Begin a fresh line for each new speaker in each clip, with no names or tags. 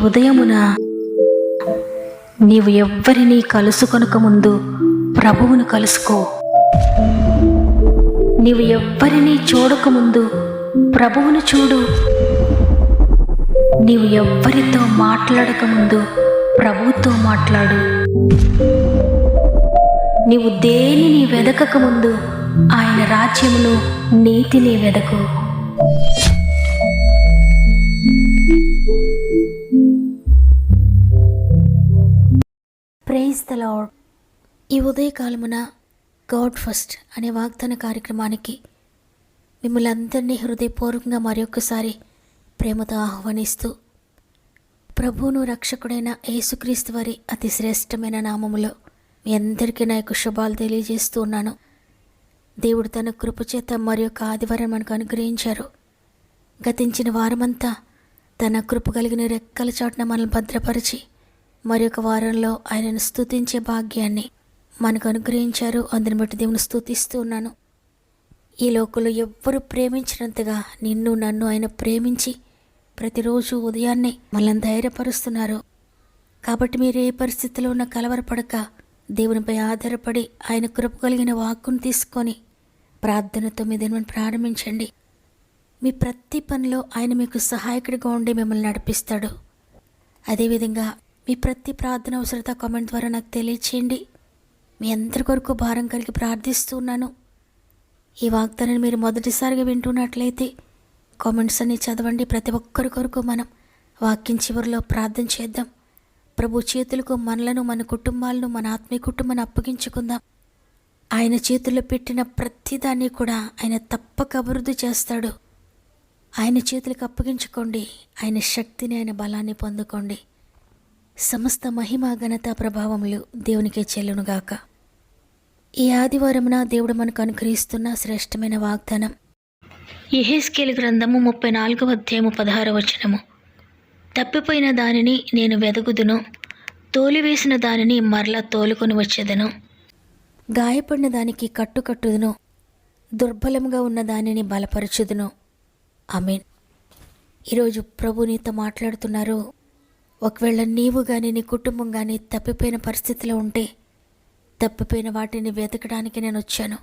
ఉదయమున నీవు ఎవ్వరినీ కలుసుకొనక ముందు ప్రభువును కలుసుకో. నీవు ఎవ్వరినీ చూడకముందు ప్రభువును చూడు. నీవు ఎవ్వరితో మాట్లాడకముందు ప్రభువుతో మాట్లాడు. నీవు దేనిని వెదకకముందు ఆయన రాజ్యమును నీతిని వెదకు. Praise the lord. ఈ ఉదయకాలమున గాడ్ ఫస్ట్ అనే వాగ్దాన కార్యక్రమానికి మిమ్మల్ని అందరినీ హృదయపూర్వకంగా మరొకసారి ప్రేమతో ఆహ్వానిస్తూ, ప్రభువును రక్షకుడైన యేసుక్రీస్తు వారి అతి శ్రేష్టమైన నామములో మీ అందరికీ నా యొక్క శుభాలు తెలియజేస్తూ ఉన్నాను. దేవుడు తన కృపచేత మరొక ఆదివారం మనకు అనుగ్రహించారు. గతించిన వారమంతా తన కృప కలిగిన రెక్కల చాటున మనల్ని భద్రపరిచి మరొక వారంలో ఆయనను స్తుతించే భాగ్యాన్ని మనకు అనుగ్రహించారు. అందుని బట్టి దేవుని స్తుతిస్తూ ఉన్నాను. ఈ లోకంలో ఎవ్వరూ ప్రేమించినంతగా నిన్ను నన్ను ఆయన ప్రేమించి ప్రతిరోజు ఉదయాన్నే మనల్ని ధైర్యపరుస్తున్నారు. కాబట్టి మీరు ఏ పరిస్థితిలో ఉన్న కలవరపడక దేవునిపై ఆధారపడి ఆయన కృప కలిగిన వాక్కును తీసుకొని ప్రార్థనతో మీ దేవుని ప్రారంభించండి. మీ ప్రతి పనిలో ఆయన మీకు సహాయకుడిగా ఉండి మిమ్మల్ని నడిపిస్తాడు. అదేవిధంగా మీ ప్రతి ప్రార్థన అవసరత కామెంట్ ద్వారా నాకు తెలియచేయండి. మీ అందరి కొరకు భారం కలిగి ప్రార్థిస్తున్నాను. ఈ వాగ్దానాన్ని మీరు మొదటిసారిగా వింటున్నట్లయితే కామెంట్స్ అన్ని చదవండి. ప్రతి ఒక్కరి కొరకు మనం వాక్యం చివరిలో ప్రార్థన చేద్దాం. ప్రభు చేతులకు మనలను, మన కుటుంబాలను, మన ఆత్మీయ కుటుంబాన్ని అప్పగించుకుందాం. ఆయన చేతుల్లో పెట్టిన ప్రతిదాన్ని కూడా ఆయన తప్పక అభివృద్ధి చేస్తాడు. ఆయన చేతులకు అప్పగించుకోండి. ఆయన శక్తిని, ఆయన బలాన్ని పొందుకోండి. సమస్త మహిమ, ఘనత, ప్రభావములు దేవునికే చెల్లునుగాక. ఈ ఆదివారమున దేవుడు మనకు అనుగ్రహిస్తున్న శ్రేష్టమైన వాగ్దానం యెహెజ్కేలు గ్రంథము 34వ అధ్యాయము 16వ వచనము. తప్పిపోయిన దానిని నేను వెదకుదును, తోలివేసిన దానిని మరలా తోలుకొని వచ్చేదను. గాయపడిన దానికి కట్టుదును, దుర్బలముగా ఉన్న దానిని బలపరచుదును. ఆమేన్. ఈరోజు ప్రభు నీతో మాట్లాడుతున్నారు. ఒకవేళ నీవు కానీ నీ కుటుంబం కానీ తప్పిపోయిన పరిస్థితిలో ఉంటే, తప్పిపోయిన వాటిని వెతకడానికి నేను వచ్చాను.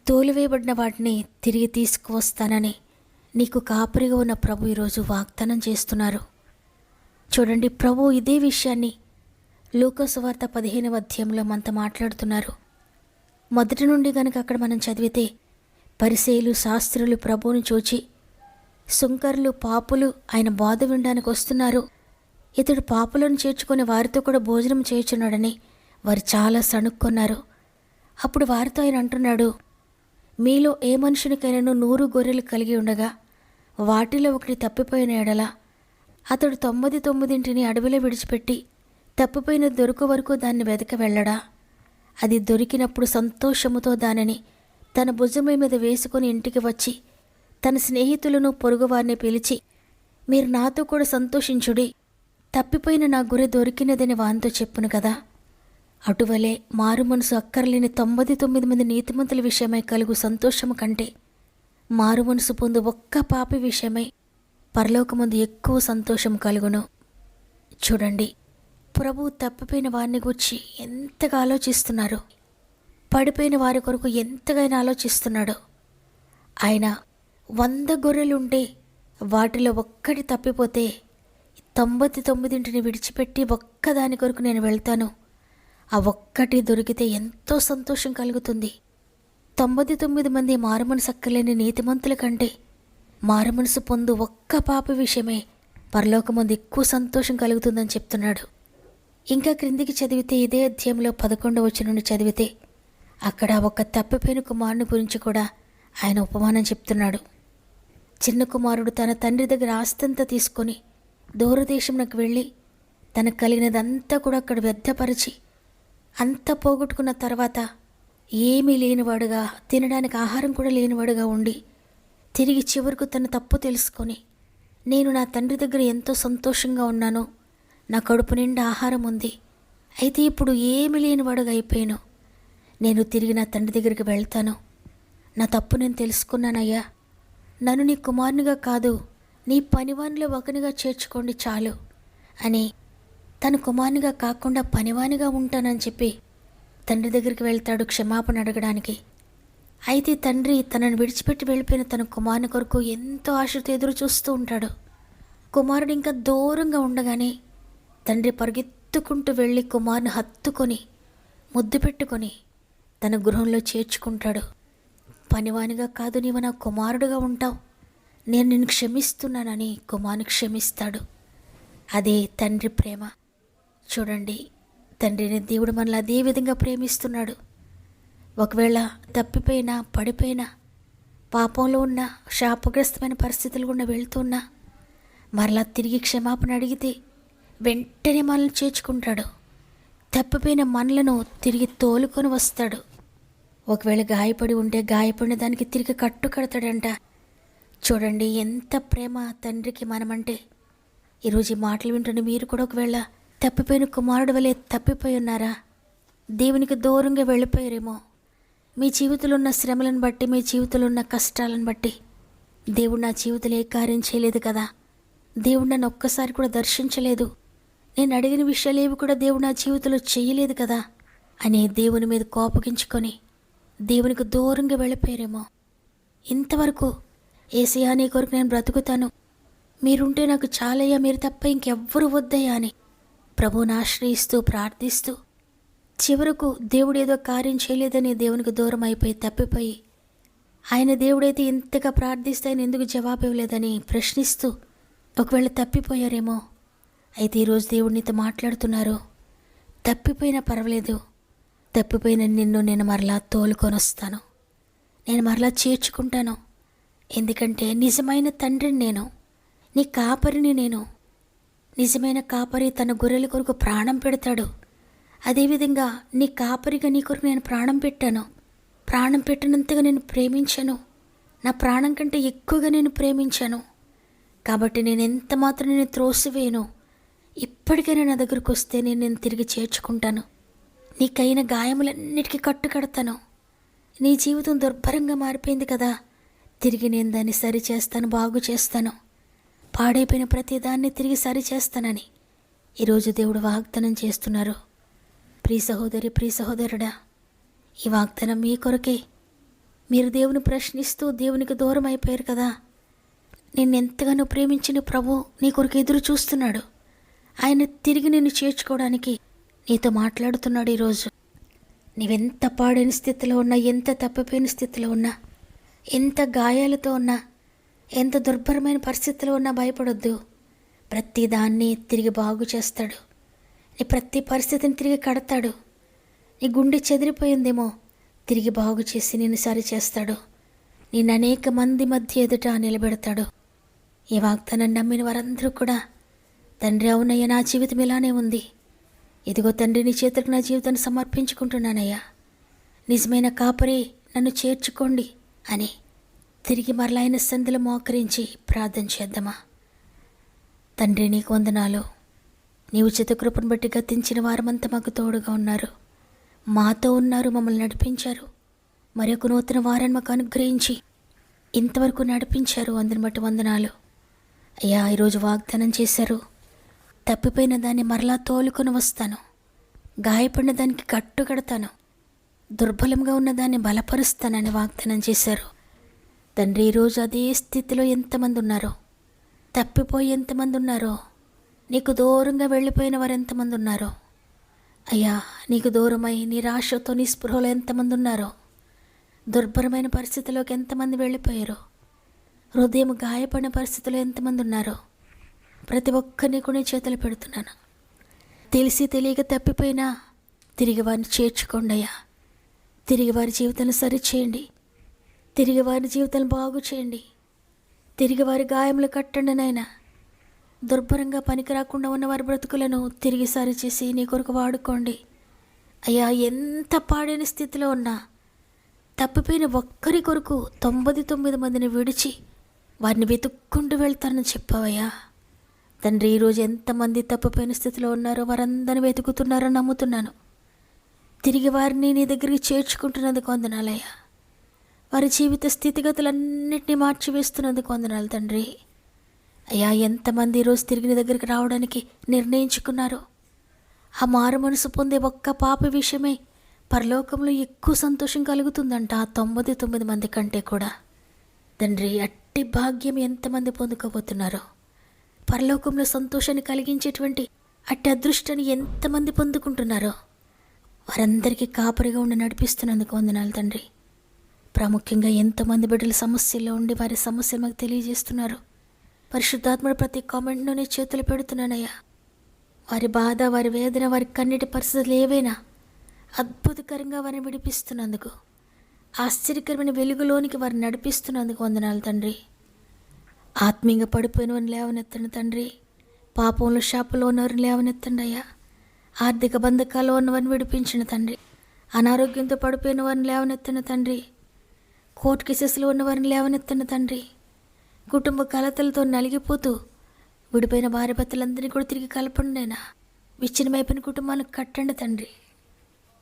తోలివేయబడిన వాటిని తిరిగి తీసుకువస్తానని నీకు కాపరిగా ఉన్న ప్రభు ఈరోజు వాగ్దానం చేస్తున్నారు. చూడండి, ప్రభు ఇదే విషయాన్ని లూకా సువార్త 15వ అధ్యాయంలో మనతో మాట్లాడుతున్నారు. మొదటి నుండి కనుక అక్కడ మనం చదివితే, పరిసయ్యులు, శాస్త్రులు ప్రభువును చూచి, సుంకరులు, పాపులు ఆయన బోధ వినడానికి వస్తున్నారు, ఇతడు పాపులను చేర్చుకొని వారితో కూడా భోజనం చేయుచున్నాడని వారు చాలా సణుక్కున్నారు. అప్పుడు వారితో ఆయన అంటున్నాడు, మీలో ఏ మనుషునికైనాను 100 గొర్రెలు కలిగి ఉండగా వాటిలో ఒకటి తప్పిపోయిన ఎడల అతడు 99 అడవిలో విడిచిపెట్టి తప్పిపోయిన దొరుకు వరకు దాన్ని వెతక వెళ్ళడా? అది దొరికినప్పుడు సంతోషముతో దానిని తన భుజం మీద వేసుకొని ఇంటికి వచ్చి తన స్నేహితులను, పొరుగువారిని పిలిచి, మీరు నాతో కూడా సంతోషించుడి, తప్పిపోయిన నా గొర్రె దొరికినదని వానితో చెప్పును కదా. అటువలే మారు మనసు అక్కర్లేని 99 మంది నీతిమంతుల విషయమై కలుగు సంతోషము కంటే మారు మనసు పొందు ఒక్క పాపి విషయమై పరలోకమందు ఎక్కువ సంతోషం కలుగును. చూడండి, ప్రభు తప్పిపోయిన వారిని గురించి ఎంతగా ఆలోచిస్తున్నారు. పడిపోయిన వారి కొరకు ఎంతగానో ఆలోచిస్తున్నాడు. ఆయన 100 గొర్రెలుంటే వాటిలో ఒక్కటి తప్పిపోతే 99 విడిచిపెట్టి ఒక్కదాని కొరకు నేను వెళ్తాను, ఆ ఒక్కటి దొరికితే ఎంతో సంతోషం కలుగుతుంది. 99 మంది మారుమనసు అక్కర్లేని నీతిమంతుల కంటే మారుమనసు పొందు ఒక్క పాప విషయమే పరలోకమందు ఎక్కువ సంతోషం కలుగుతుందని చెప్తున్నాడు. ఇంకా క్రిందికి చదివితే ఇదే అధ్యాయంలో 11వ వచనం నుండి చదివితే అక్కడ ఒక తప్పిపోయిన కుమారుని గురించి కూడా ఆయన ఉపమానం చెప్తున్నాడు. చిన్న కుమారుడు తన తండ్రి దగ్గర ఆస్తంతా తీసుకొని దూరదేశంలోకి వెళ్ళి తనకు కలిగినదంతా కూడా అక్కడ వ్యర్థపరిచి అంతా పోగొట్టుకున్న తర్వాత ఏమీ లేనివాడుగా, తినడానికి ఆహారం కూడా లేనివాడుగా ఉండి తిరిగి చివరకు తన తప్పు తెలుసుకొని, నేను నా తండ్రి దగ్గర ఎంతో సంతోషంగా ఉన్నాను, నా కడుపు నిండా ఆహారం ఉంది, అయితే ఇప్పుడు ఏమీ లేనివాడుగా అయిపోయాను, నేను తిరిగి నా తండ్రి దగ్గరికి వెళ్తాను, నా తప్పు నేను తెలుసుకున్నానయ్యా, నన్ను నీ కుమారునిగా కాదు నీ పనివానిలో ఒకనిగా చేర్చుకోండి చాలు, అని తన కుమారునిగా కాకుండా పనివానిగా ఉంటానని చెప్పి తండ్రి దగ్గరికి వెళ్తాడు క్షమాపణ అడగడానికి. అయితే తండ్రి తనను విడిచిపెట్టి వెళ్ళిపోయిన తన కుమారుని కొరకు ఎంతో ఆశతో ఎదురు చూస్తూ ఉంటాడు. కుమారుడు ఇంకా దూరంగా ఉండగానే తండ్రి పరిగెత్తుకుంటూ వెళ్ళి కుమారుని హత్తుకొని ముద్దు పెట్టుకొని తన గృహంలో చేర్చుకుంటాడు. పనివానిగా కాదు, నీవు నా కుమారుడుగా ఉంటావు, నేను నిన్ను క్షమిస్తున్నానని కుమారుని క్షమిస్తాడు. అదే తండ్రి ప్రేమ. చూడండి, తండ్రిని దేవుడు మనల్ని అదే విధంగా ప్రేమిస్తున్నాడు. ఒకవేళ తప్పిపోయినా, పడిపోయినా, పాపంలో ఉన్న, శాపగ్రస్తమైన పరిస్థితులు గుండా వెళ్తున్నా మరలా తిరిగి క్షమాపణ అడిగితే వెంటనే మనల్ని చేర్చుకుంటాడు. తప్పిపోయిన మనలను తిరిగి తోలుకొని వస్తాడు. ఒకవేళ గాయపడి ఉంటే గాయపడిన దానికి తిరిగి కట్టు కడతాడంట. చూడండి ఎంత ప్రేమ తండ్రికి మనమంటే. ఈరోజు ఈ మాటలు వింటున్న మీరు కూడా ఒకవేళ తప్పిపోయిన కుమారుడు వలె తప్పిపోయి ఉన్నారా? దేవునికి దూరంగా వెళ్ళిపోయారేమో. మీ జీవితంలో ఉన్న శ్రమలను బట్టి, మీ జీవితంలో ఉన్న కష్టాలను బట్టి దేవుడు నా జీవితంలో ఏ కార్యం చేయలేదు కదా, దేవుడు నన్ను ఒక్కసారి కూడా దర్శించలేదు, నేను అడిగిన విషయాలు ఏవి కూడా దేవుడు నా జీవితంలో చేయలేదు కదా అని దేవుని మీద కోపగించుకొని దేవునికి దూరంగా వెళ్ళిపోయారేమో. ఇంతవరకు యేసయ్యా నీ కొరకు నేను బ్రతుకుతాను, మీరుంటే నాకు చాలయ్యా, మీరు తప్ప ఇంకెవ్వరు వద్దయ్యా అని ప్రభువుని ఆశ్రయిస్తూ ప్రార్థిస్తూ చివరకు దేవుడు ఏదో కార్యం చేయలేదని దేవునికి దూరం అయిపోయి తప్పిపోయి, ఆయన దేవుడైతే ఇంతగా ప్రార్థిస్తే ఆయన ఎందుకు జవాబు ఇవ్వలేదని ప్రశ్నిస్తూ ఒకవేళ తప్పిపోయారేమో. అయితే ఈరోజు దేవుడు నీతో మాట్లాడుతున్నారు. తప్పిపోయినా పర్వాలేదు, తప్పిపోయిన నిన్ను నేను మరలా తోలుకొని వస్తాను, నేను మరలా చేర్చుకుంటాను. ఎందుకంటే నిజమైన తండ్రిని నేను, నీ కాపరిని నేను. నిజమైన కాపరి తన గొర్రెల కొరకు ప్రాణం పెడతాడు. అదేవిధంగా నీ కాపరిగా నీ కొరకు నేను ప్రాణం పెట్టాను. ప్రాణం పెట్టినంతగా నేను ప్రేమించాను, నా ప్రాణం కంటే ఎక్కువగా నేను ప్రేమించాను. కాబట్టి నేను ఎంత మాత్రం నేను త్రోసివేయను. ఇప్పటికైనా నా దగ్గరకు వస్తే నేను తిరిగి చేర్చుకుంటాను. నీకైన గాయములన్నిటికీ కట్టు కడతాను. నీ జీవితం దుర్భరంగా మారిపోయింది కదా, తిరిగి నేను దాన్ని సరి చేస్తాను, బాగు చేస్తాను. పాడైపోయిన ప్రతి దాన్ని తిరిగి సరి చేస్తానని ఈరోజు దేవుడు వాగ్దానం చేస్తున్నారు. ప్రియ సహోదరి, ప్రియ సహోదరుడా, ఈ వాగ్దానం మీ కొరకే. మీరు దేవుని ప్రశ్నిస్తూ దేవునికి దూరం అయిపోయారు కదా, నిన్ను ఎంతగానో ప్రేమించిన ప్రభు నీ కొరకు ఎదురు చూస్తున్నాడు. ఆయన తిరిగి నిన్ను చేర్చుకోవడానికి నీతో మాట్లాడుతున్నాడు. ఈరోజు నీవెంత పాడైన స్థితిలో ఉన్నా, ఎంత తప్పిపోయిన స్థితిలో ఉన్నా, ఎంత గాయాలతో ఉన్నా, ఎంత దుర్భరమైన పరిస్థితిలో ఉన్నా భయపడొద్దు. ప్రతి దాన్ని తిరిగి బాగు చేస్తాడు. నీ ప్రతి పరిస్థితిని తిరిగి కడతాడు. నీ గుండె చెదిరిపోయిందేమో తిరిగి బాగు చేసి నిన్ను సరిచేస్తాడు. నిన్ను అనేక మంది మధ్య ఎదుట నిలబెడతాడు. ఈ వాగ్దానం నమ్మిన వారందరూ కూడా, తండ్రి అవునయ్యా, నా జీవితం ఇలానే ఉంది, ఇదిగో తండ్రి నీ చేతులకు నా జీవితాన్ని సమర్పించుకుంటున్నానయ్యా, నిజమైన కాపరి నన్ను చేర్చుకోండి అని తిరిగి మరలా ఆయన సంధిలో మోకరించి ప్రార్థన చేద్దామా? తండ్రి నీకు వందనాలు. నీ ఉచిత కృపను బట్టి గతించిన వారమంతా మాకు తోడుగా ఉన్నారు, మాతో ఉన్నారు, మమ్మల్ని నడిపించారు. మరొక నూతన వారాన్ని మాకు అనుగ్రహించి ఇంతవరకు నడిపించారు. అందుని బట్టి వందనాలు అయ్యా. ఈరోజు వాగ్దానం చేశారు, తప్పిపోయిన దాన్ని మరలా తోలుకొని వస్తాను, గాయపడిన దానికి కట్టు కడతాను, దుర్బలంగా ఉన్న దాన్ని బలపరుస్తానని వాగ్దానం చేశారు. తండ్రి ఈరోజు అదే స్థితిలో ఎంతమంది ఉన్నారో, తప్పిపోయి ఎంతమంది ఉన్నారో, నీకు దూరంగా వెళ్ళిపోయిన వారు ఎంతమంది ఉన్నారో అయ్యా, నీకు దూరమై నిరాశతో నిస్పృహలో ఎంతమంది ఉన్నారో, దుర్భరమైన పరిస్థితిలోకి ఎంతమంది వెళ్ళిపోయారో, హృదయం గాయపడిన పరిస్థితిలో ఎంతమంది ఉన్నారో ప్రతి ఒక్కరిని కూడా చేతులు పెడుతున్నాను. తెలిసి తెలియక తప్పిపోయినా తిరిగి వారిని చేర్చుకోండి అయ్యా. తిరిగి వారి జీవితాన్ని సరిచేయండి, తిరిగి వారి జీవితాన్ని బాగు చేయండి, తిరిగి వారి గాయములు కట్టండి నాయనా. దుర్భరంగా పనికి రాకుండా ఉన్న వారి బ్రతుకులను తిరిగి సరిచేసి నీ కొరకు వాడుకోండి అయ్యా. ఎంత పాడైన స్థితిలో ఉన్నా తప్పిపోయిన ఒక్కరి కొరకు 99 మందిని విడిచి వారిని వెతుక్కుంటూ వెళ్తానని చెప్పావయ్యా. తండ్రి ఈరోజు ఎంతమంది తప్పిపోయిన స్థితిలో ఉన్నారో వారందరిని వెతుకుతున్నారో నమ్ముతున్నాను. తిరిగి వారిని నీ దగ్గరికి చేర్చుకుంటున్నందుకు వందనాలయ్యా. వారి జీవిత స్థితిగతులన్నింటినీ మార్చివేస్తున్నందుకు వందనాలు తండ్రి. అయ్యా, ఎంతమంది ఈరోజు తిరిగి నీ దగ్గరికి రావడానికి నిర్ణయించుకున్నారో, ఆ మారు మనసు పొందే ఒక్క పాప విషయమే పరలోకంలో ఎక్కువ సంతోషం కలుగుతుందంట ఆ 99 మంది కంటే కూడా. తండ్రి, అట్టి భాగ్యం ఎంతమంది పొందుకోబోతున్నారో, పరలోకంలో సంతోషాన్ని కలిగించేటువంటి అట్టి అదృష్టాన్ని ఎంతమంది పొందుకుంటున్నారో వారందరికీ కాపరిగా ఉండి నడిపిస్తున్నందుకు వందనాలు తండ్రి. ప్రాముఖ్యంగా ఎంతమంది బిడ్డల సమస్యల్లో ఉండి వారి సమస్యలు మాకు తెలియజేస్తున్నారు. పరిశుద్ధాత్ముడు ప్రతి కామెంట్లోనే చేతులు పెడుతున్నానయ్యా. వారి బాధ, వారి వేదన, వారి కన్నీటి పరిస్థితులు ఏవైనా అద్భుతకరంగా వారిని విడిపిస్తున్నందుకు, ఆశ్చర్యకరమైన వెలుగులోనికి వారిని నడిపిస్తున్నందుకు వందనాలు తండ్రి. ఆత్మీయంగా పడిపోయిన వారిని లేవనెత్తండి తండ్రి. పాపంలో శాపంలో ఉన్నవారిని లేవనెత్తండి అయ్యా. ఆర్థిక బంధకాల్లో ఉన్నవారిని విడిపించిన తండ్రి. అనారోగ్యంతో పడిపోయిన వారిని లేవనెత్తండి తండ్రి. కోర్టు కేసెస్లో ఉన్నవారిని లేవనెత్తండి తండ్రి. కుటుంబ కలతలతో నలిగిపోతూ విడిపోయిన భార్య భర్తలందరినీ కూడా తిరిగి కలపండి అయినా. విచ్ఛిన్నమైపోయిన కుటుంబాలను కట్టండి తండ్రి.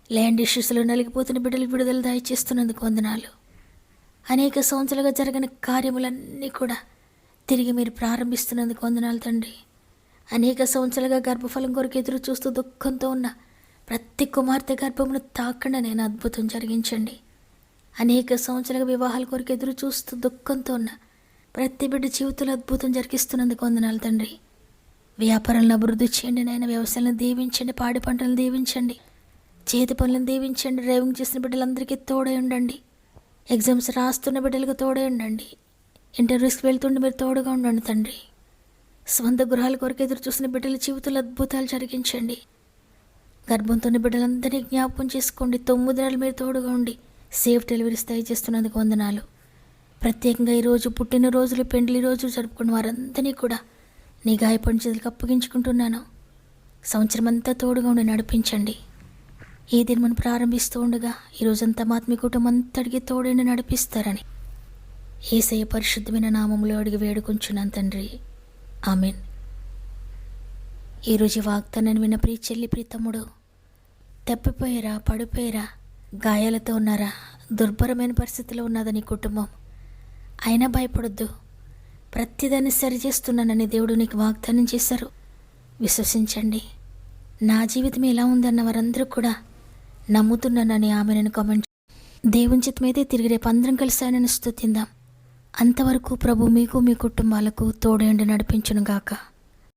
ల్యాండ్ ఇష్యూస్లో నలిగిపోతున్న బిడ్డలకు విడుదల దయచేస్తున్నందుకు వందనాలు. అనేక సంవత్సరాలుగా జరగని కార్యములన్నీ కూడా తిరిగి మీరు ప్రారంభిస్తున్నందుకు వందనాలు తండ్రి. అనేక సంవత్సరాలుగా గర్భఫలం కొరకు ఎదురు చూస్తూ దుఃఖంతో ఉన్న ప్రతి కుమార్తె గర్భమును తాకండి నేను అద్భుతం జరిగించండి. అనేక సంవత్సరాలుగా వివాహాల కొరకు ఎదురు చూస్తూ దుఃఖంతో ఉన్న ప్రతి బిడ్డ జీవితంలో అద్భుతం జరిగిస్తున్నందుకు వందనాలు తండ్రి. వ్యాపారాలను అభివృద్ధి చేయండి నాయన. వ్యవసాయాలను దీవించండి, పాడి పంటలను దీవించండి, చేతి పనులను దీవించండి. డ్రైవింగ్ చేసిన బిడ్డలందరికీ తోడై ఉండండి. ఎగ్జామ్స్ రాస్తున్న బిడ్డలకు తోడై ఉండండి. ఇంటర్వ్యూస్కి వెళ్తుండే మీరు తోడుగా ఉండండి తండ్రి. స్వంత గృహాల కొరకు ఎదురు చూసిన బిడ్డల జీవితంలో అద్భుతాలు జరిగించండి. గర్భంతో బిడ్డలందరినీ జ్ఞాపకం చేసుకోండి. 9 నెలలు మీరు తోడుగా ఉండి సేఫ్ డెలివరీస్ దయచేస్తున్నందుకు వందనాలు. ప్రత్యేకంగా ఈరోజు పుట్టినరోజులు, పెండ్లి రోజులు జరుపుకున్న వారందరినీ కూడా నీ గాయపడిన చేతులకు అప్పగించుకుంటున్నాను. సంవత్సరం అంతా తోడుగా ఉండి నడిపించండి. ఈ దినం ప్రారంభిస్తూ ఉండగా ఈరోజంతా మాత్మీ కుటుంబం అంతటికి తోడైండి నడిపిస్తారని యేసయ్య పరిశుద్ధమైన నామములో అడిగి వేడుకుంటున్నాను తండ్రి. ఆమెన్. ఈరోజు వాగ్దానాన్ని విన్న ప్రియ చెల్లి, ప్రియ తమ్ముడు, తప్పిపోయారా, పడిపోయారా, గాయాలతో ఉన్నారా, దుర్భరమైన పరిస్థితిలో ఉన్నదా నీ కుటుంబం, అయినా భయపడొద్దు. ప్రతిదాన్ని సరిచేస్తున్నానని దేవుడు నీకు వాగ్దానం చేశారు. విశ్వసించండి. నా జీవితం ఎలా ఉందన్న వారందరూ కూడా నమ్ముతున్నానని ఆమెను కామెంట్. దేవుని చిత్తమైతే తిరిగి రేపు అందరం కలిసి ఆయనను స్తుతిందాం. అంతవరకు ప్రభు మీకు, మీ కుటుంబాలకు తోడేండి నడిపించును గాక.